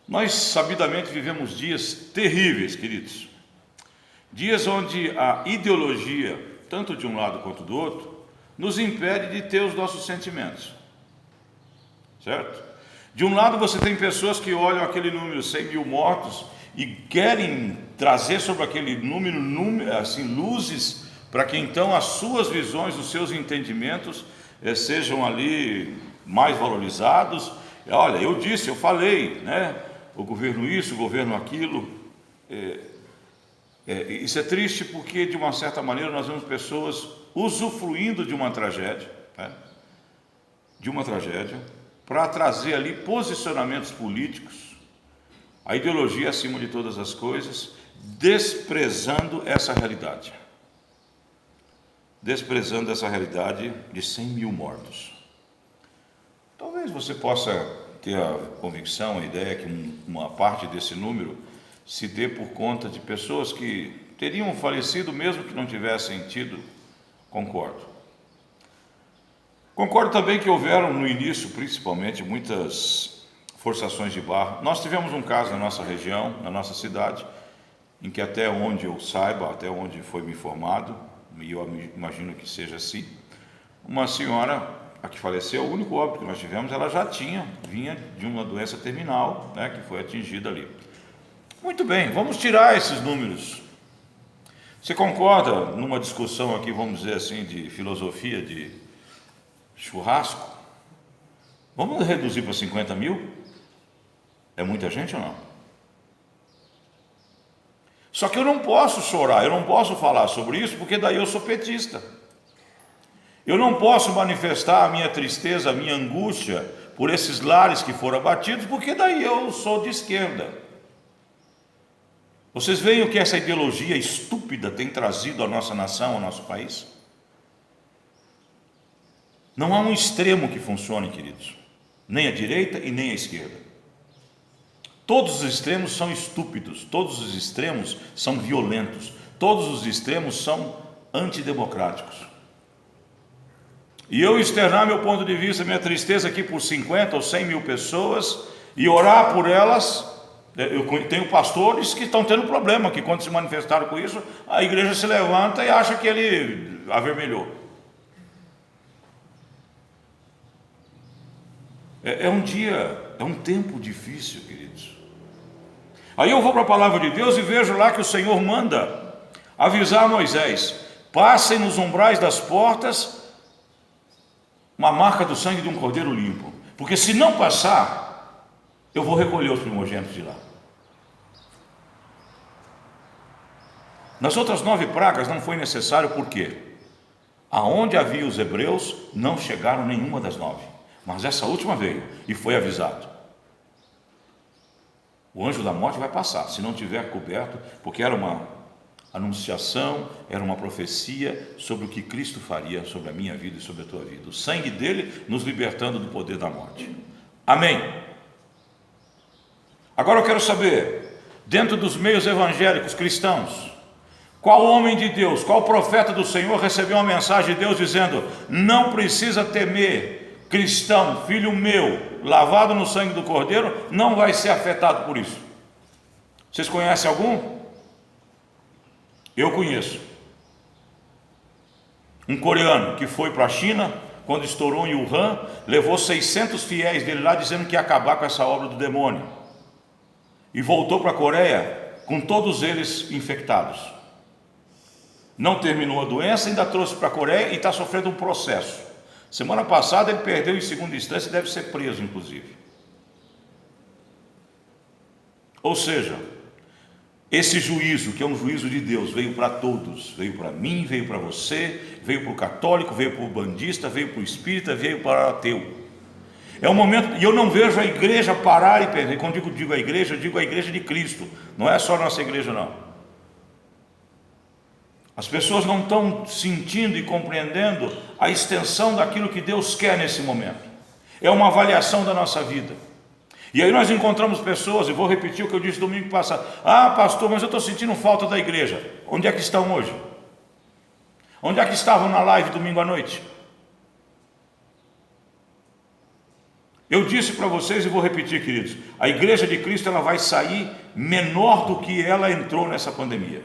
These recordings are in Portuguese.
Nós sabidamente vivemos dias terríveis, queridos. Dias onde a ideologia, tanto de um lado quanto do outro, nos impede de ter os nossos sentimentos. Certo? De um lado você tem pessoas que olham aquele número 100 mil mortos e querem trazer sobre aquele número assim, luzes, para que então as suas visões, os seus entendimentos sejam ali mais valorizados. Olha, eu disse, eu falei, né? O governo isso, o governo aquilo. Isso é triste porque, de uma certa maneira, nós vemos pessoas usufruindo de uma tragédia, né? De uma tragédia, para trazer ali posicionamentos políticos, a ideologia acima de todas as coisas, desprezando essa realidade. Desprezando essa realidade de 100 mil mortos. Talvez você possa ter a convicção, a ideia que uma parte desse número se dê por conta de pessoas que teriam falecido mesmo que não tivessem tido. Concordo. Concordo também que houveram no início, principalmente, muitas forçações de barra. Nós tivemos um caso na nossa região, na nossa cidade, em que até onde eu saiba, até onde foi me informado, e eu imagino que seja assim, uma senhora, a que faleceu, o único óbito que nós tivemos, ela já vinha de uma doença terminal, né, que foi atingida ali. Muito bem, vamos tirar esses números. Você concorda numa discussão aqui, vamos dizer assim, de filosofia, de churrasco? Vamos reduzir para 50 mil? É muita gente ou não? Só que eu não posso chorar, eu não posso falar sobre isso, porque daí eu sou petista. Eu não posso manifestar a minha tristeza, a minha angústia por esses lares que foram abatidos, porque daí eu sou de esquerda. Vocês veem o que essa ideologia estúpida tem trazido à nossa nação, ao nosso país? Não há um extremo que funcione, queridos, nem a direita e nem a esquerda. Todos os extremos são estúpidos, todos os extremos são violentos, todos os extremos são antidemocráticos. E eu externar meu ponto de vista, minha tristeza aqui por 50 ou 100 mil pessoas e orar por elas. Eu tenho pastores que estão tendo problema, que quando se manifestaram com isso, a igreja se levanta e acha que ele avermelhou. É um tempo difícil, queridos. Aí eu vou para a palavra de Deus e vejo lá que o Senhor manda avisar a Moisés: passem nos umbrais das portas uma marca do sangue de um cordeiro limpo, porque se não passar, eu vou recolher os primogênitos de lá. Nas outras 9 pragas não foi necessário, por quê? Aonde havia os hebreus, não chegaram nenhuma das 9. Mas essa última veio e foi avisado. O anjo da morte vai passar, se não tiver coberto, porque era uma anunciação, era uma profecia sobre o que Cristo faria sobre a minha vida e sobre a tua vida. O sangue dele nos libertando do poder da morte. Amém. Agora eu quero saber, dentro dos meios evangélicos cristãos, qual homem de Deus, qual profeta do Senhor recebeu uma mensagem de Deus dizendo: não precisa temer, cristão, filho meu, lavado no sangue do Cordeiro, não vai ser afetado por isso? Vocês conhecem algum? Eu conheço. Um coreano que foi para a China, quando estourou em Wuhan, levou 600 fiéis dele lá dizendo que ia acabar com essa obra do demônio. E voltou para a Coreia com todos eles infectados. Não terminou a doença, ainda trouxe para a Coreia e está sofrendo um processo. Semana passada ele perdeu em segunda instância e deve ser preso, inclusive. Ou seja, esse juízo, que é um juízo de Deus, veio para todos. Veio para mim, veio para você, veio para o católico, veio para o bandista, veio para o espírita, veio para o ateu. É um momento, e eu não vejo a igreja parar e perder. Quando digo a igreja, eu digo a igreja de Cristo. Não é só a nossa igreja, não. As pessoas não estão sentindo e compreendendo a extensão daquilo que Deus quer nesse momento. É uma avaliação da nossa vida. E aí nós encontramos pessoas, e vou repetir o que eu disse domingo passado: ah, pastor, mas eu estou sentindo falta da igreja. Onde é que estão hoje? Onde é que estavam na live domingo à noite? Eu disse para vocês e vou repetir, queridos, a igreja de Cristo ela vai sair menor do que ela entrou nessa pandemia.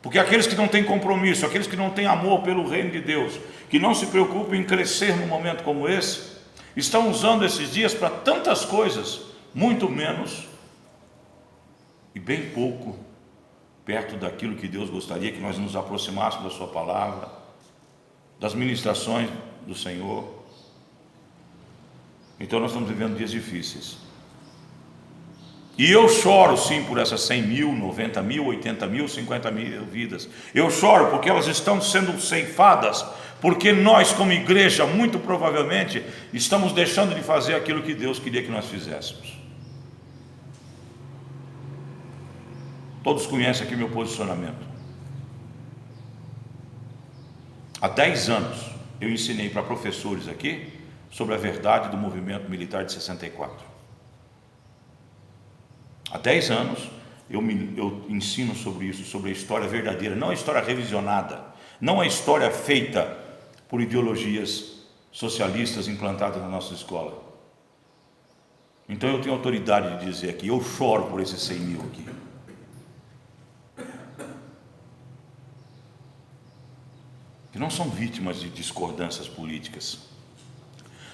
Porque aqueles que não têm compromisso, aqueles que não têm amor pelo reino de Deus, que não se preocupam em crescer num momento como esse, estão usando esses dias para tantas coisas, muito menos e bem pouco perto daquilo que Deus gostaria que nós nos aproximássemos da sua palavra, das ministrações do Senhor. Então nós estamos vivendo dias difíceis. E eu choro sim por essas 100 mil, 90 mil, 80 mil, 50 mil vidas. Eu choro porque elas estão sendo ceifadas, porque nós como igreja, muito provavelmente, estamos deixando de fazer aquilo que Deus queria que nós fizéssemos. Todos conhecem aqui meu posicionamento. Há 10 anos eu ensinei para professores aqui sobre a verdade do movimento militar de 64. Há 10 anos eu ensino sobre isso, sobre a história verdadeira, não a história revisionada, não a história feita por ideologias socialistas implantadas na nossa escola. Então eu tenho autoridade de dizer aqui, eu choro por esses 100 mil aqui. Que não são vítimas de discordâncias políticas,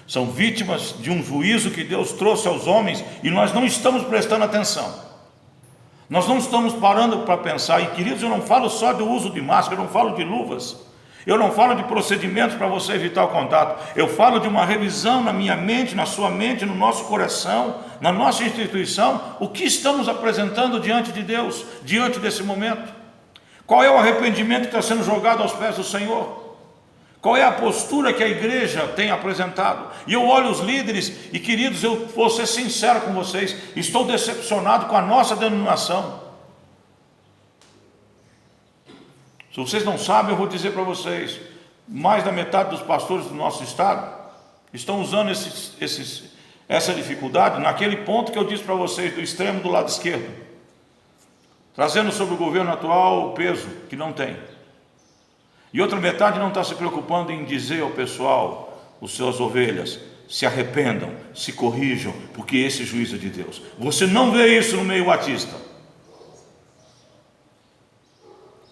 são vítimas de um juízo que Deus trouxe aos homens e nós não estamos prestando atenção, nós não estamos parando para pensar. E queridos, eu não falo só do uso de máscara, eu não falo de luvas, eu não falo de procedimentos para você evitar o contato, eu falo de uma revisão na minha mente, na sua mente, no nosso coração, na nossa instituição, o que estamos apresentando diante de Deus, diante desse momento. Qual é o arrependimento que está sendo jogado aos pés do Senhor? Qual é a postura que a igreja tem apresentado? E eu olho os líderes e, queridos, eu vou ser sincero com vocês, estou decepcionado com a nossa denominação. Se vocês não sabem, eu vou dizer para vocês, mais da metade dos pastores do nosso estado estão usando essa dificuldade naquele ponto que eu disse para vocês, do extremo do lado esquerdo, trazendo sobre o governo atual o peso que não tem. E outra metade não está se preocupando em dizer ao pessoal, os suas ovelhas, se arrependam, se corrijam, porque esse juízo é de Deus. Você não vê isso no meio batista.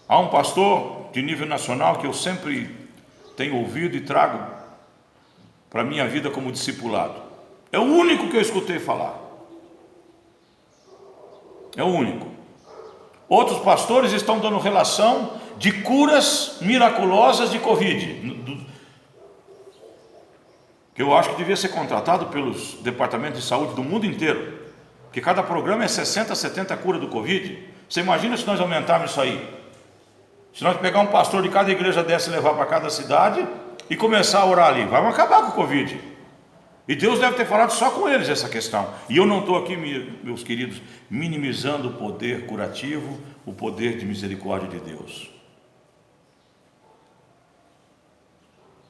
Há um pastor de nível nacional que eu sempre tenho ouvido e trago para a minha vida como discipulado. É o único que eu escutei falar. É o único. Outros pastores estão dando relação de curas miraculosas de Covid, que eu acho que devia ser contratado pelos departamentos de saúde do mundo inteiro, porque cada programa é 60, 70 curas do Covid. Você imagina se nós aumentarmos isso aí? Se nós pegar um pastor de cada igreja dessa e levar para cada cidade e começar a orar ali, vamos acabar com o Covid. E Deus deve ter falado só com eles essa questão. E eu não estou aqui, meus queridos, minimizando o poder curativo, o poder de misericórdia de Deus.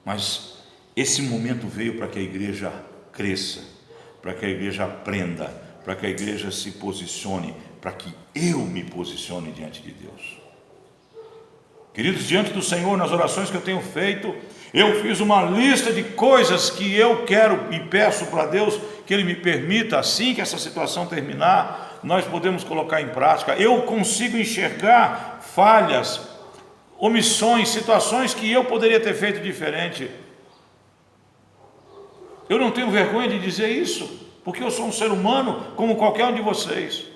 Mas esse momento veio para que a igreja cresça, para que a igreja aprenda, para que a igreja se posicione, para que eu me posicione diante de Deus. Queridos, diante do Senhor, nas orações que eu tenho feito, eu fiz uma lista de coisas que eu quero e peço para Deus que Ele me permita, assim que essa situação terminar, nós podemos colocar em prática. Eu consigo enxergar falhas, omissões, situações que eu poderia ter feito diferente. Eu não tenho vergonha de dizer isso, porque eu sou um ser humano como qualquer um de vocês.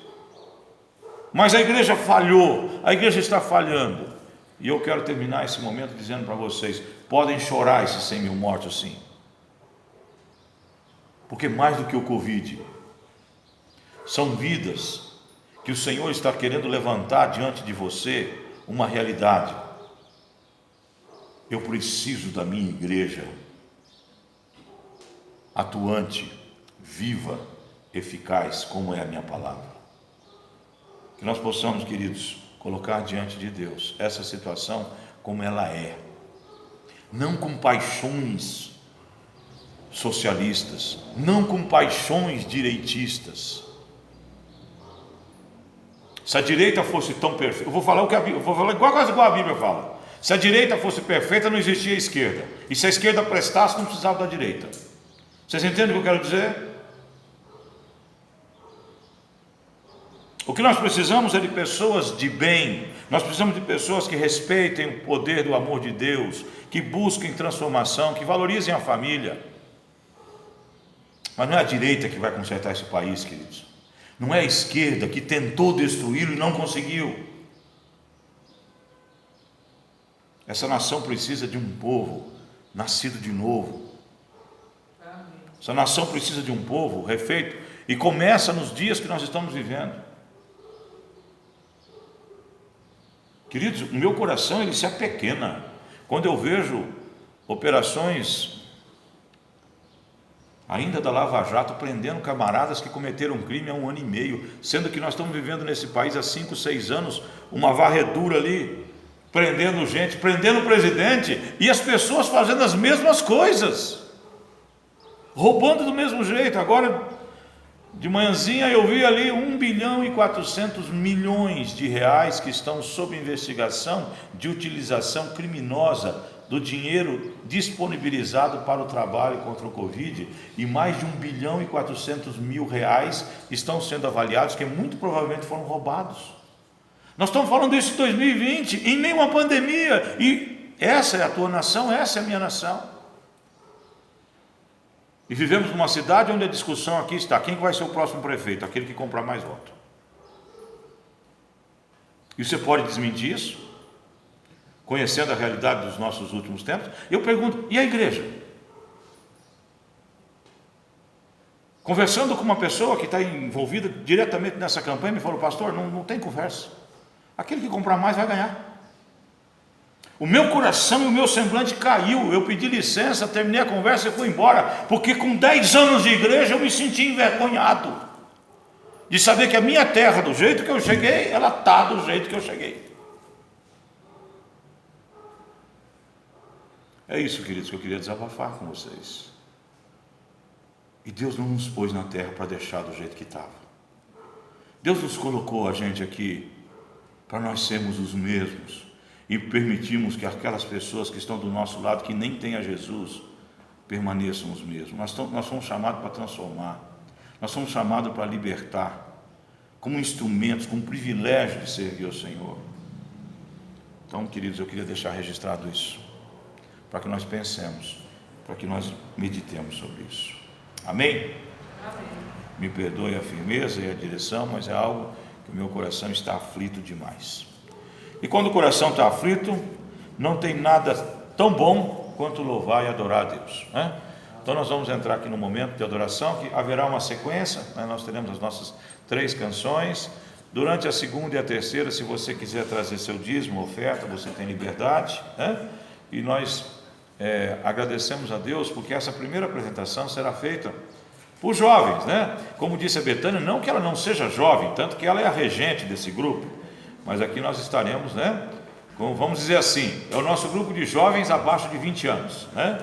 Mas a igreja falhou, a igreja está falhando. E eu quero terminar esse momento dizendo para vocês, podem chorar esses 100 mil mortos sim. Porque mais do que o Covid, são vidas que o Senhor está querendo levantar diante de você, uma realidade. Eu preciso da minha igreja atuante, viva, eficaz, como é a minha palavra. Que nós possamos, queridos, colocar diante de Deus essa situação como ela é, não com paixões socialistas, não com paixões direitistas. Se a direita fosse tão perfeita, eu vou falar igual a Bíblia fala. Se a direita fosse perfeita, não existia a esquerda. E se a esquerda prestasse, não precisava da direita. Vocês entendem o que eu quero dizer? O que nós precisamos é de pessoas de bem. Nós precisamos de pessoas que respeitem o poder do amor de Deus, que busquem transformação, que valorizem a família. Mas não é a direita que vai consertar esse país, queridos. Não é a esquerda que tentou destruí-lo e não conseguiu. Essa nação precisa de um povo nascido de novo. Essa nação precisa de um povo refeito, e começa nos dias que nós estamos vivendo. Queridos, o meu coração ele se apequena quando eu vejo operações ainda da Lava Jato prendendo camaradas que cometeram um crime há 1 ano e meio, sendo que nós estamos vivendo nesse país há 5, 6 anos, uma varredura ali, prendendo gente, prendendo o presidente, e as pessoas fazendo as mesmas coisas, roubando do mesmo jeito. Agora, de manhãzinha eu vi ali 1 bilhão e 400 milhões de reais que estão sob investigação de utilização criminosa do dinheiro disponibilizado para o trabalho contra o Covid, e mais de 1 bilhão e 400 mil reais estão sendo avaliados que muito provavelmente foram roubados. Nós estamos falando disso em 2020, em meio a uma pandemia, e essa é a tua nação, essa é a minha nação. E vivemos numa cidade onde a discussão aqui está: quem vai ser o próximo prefeito? Aquele que comprar mais voto. E você pode desmentir isso? Conhecendo a realidade dos nossos últimos tempos. Eu pergunto, e a igreja? Conversando com uma pessoa que está envolvida diretamente nessa campanha, me falou: pastor, não tem conversa. Aquele que comprar mais vai ganhar. O meu coração e o meu semblante caiu. Eu pedi licença, terminei a conversa e fui embora, porque com 10 anos de igreja eu me senti envergonhado de saber que a minha terra, do jeito que eu cheguei, ela está do jeito que eu cheguei. É isso, queridos, que eu queria desabafar com vocês. E Deus não nos pôs na terra para deixar do jeito que estava. Deus nos colocou a gente aqui para nós sermos os mesmos, e permitimos que aquelas pessoas que estão do nosso lado, que nem têm a Jesus, permaneçam os mesmos. Nós somos chamados para transformar, nós somos chamados para libertar, como instrumentos, como privilégio de servir ao Senhor. Então, queridos, eu queria deixar registrado isso, para que nós pensemos, para que nós meditemos sobre isso. Amém? Amém. Me perdoe a firmeza e a direção, mas é algo que o meu coração está aflito demais. E quando o coração está aflito, não tem nada tão bom quanto louvar e adorar a Deus, né? Então nós vamos entrar aqui no momento de adoração, que haverá uma sequência, né? Nós teremos as nossas 3 canções. Durante a segunda e a terceira, se você quiser trazer seu dízimo, oferta, você tem liberdade, né? E nós agradecemos a Deus, porque essa primeira apresentação será feita por jovens, né? Como disse a Betânia, não que ela não seja jovem, tanto que ela é a regente desse grupo. Mas aqui nós estaremos, né? Como, vamos dizer assim, é o nosso grupo de jovens abaixo de 20 anos, né?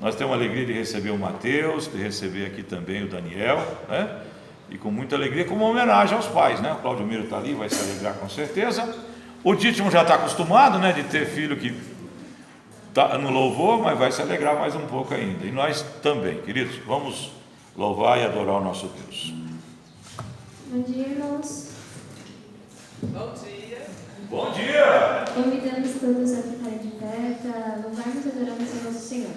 Nós temos a alegria de receber o Mateus, de receber aqui também o Daniel, né? E com muita alegria, como uma homenagem aos pais, né? O Claudio Miro está ali, vai se alegrar com certeza. O Dítimo já está acostumado, né? De ter filho que está no louvor, mas vai se alegrar mais um pouco ainda. E nós também, queridos, vamos louvar e adorar o nosso Deus. Bom dia, irmãos. Bom dia. Bom dia! Convidamos todos a ficarem de pé para louvarmos e adorarmos o nosso Senhor.